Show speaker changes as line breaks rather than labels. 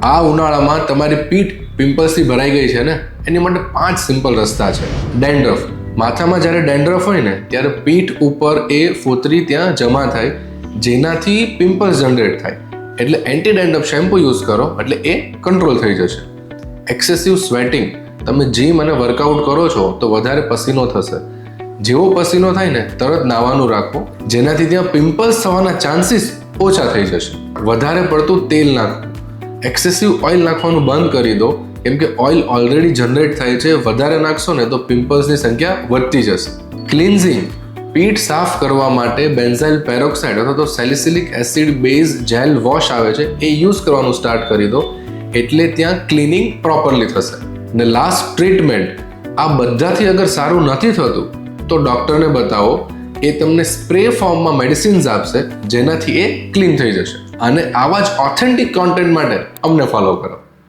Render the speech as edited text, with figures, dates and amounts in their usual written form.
આ ઉનાળામાં તમારી પીઠ પિમ્પલ્સથી ભરાઈ ગઈ છે ને, એની માટે 5 સિમ્પલ રસ્તા છે. ડેન્ડ્રફ. માથામાં જ્યારે ડેન્ડ્રફ હોય ને ત્યારે પીઠ ઉપર એ ફોતરી ત્યાં જમા થાય, જેનાથી પિમ્પલ્સ જનરેટ થાય. એટલે એન્ટી ડેન્ડ્રફ શેમ્પુ યુઝ કરો એટલે એ કંટ્રોલ થઈ જશે. Excessive sweating. તમે જીમ અને વર્કઆઉટ કરો છો તો વધારે પસીનો થશે. જેવો પસીનો થાય ને તરત નાવાનું રાખો, જેનાથી ત્યાં પિમ્પલ્સ થવાના ચાન્સીસ ઓછા થઈ જશે. વધારે પડતું તેલ નાખવું. એક્સેસિવ ઓઇલ નાખવાનું બંધ કરી દો, કેમ કે ઓઇલ ઓલરેડી જનરેટ થાય છે. વધારે નાખશો ને તો પિમ્પલ્સની સંખ્યા વધતી જશે. ક્લિન્ઝિંગ. પીઠ સાફ કરવા માટે બેન્ઝાઇલ પેરોક્સાઇડ અથવા તો salicylic acid base gel wash આવે છે, એ યુઝ કરવાનું સ્ટાર્ટ કરી દો, એટલે ત્યાં ક્લિનિંગ પ્રોપરલી થશે. ને લાસ્ટ, ટ્રીટમેન્ટ. આ બધાથી અગર સારું નથી થતું તો ડૉક્ટરને બતાવો, એ તમને સ્પ્રે ફોર્મમાં મેડિસિન્સ આપશે, જેનાથી એ ક્લીન થઈ જશે. અને આવા જ ઓથેન્ટિક કોન્ટેન્ટ માટે અમને ફોલો કરો.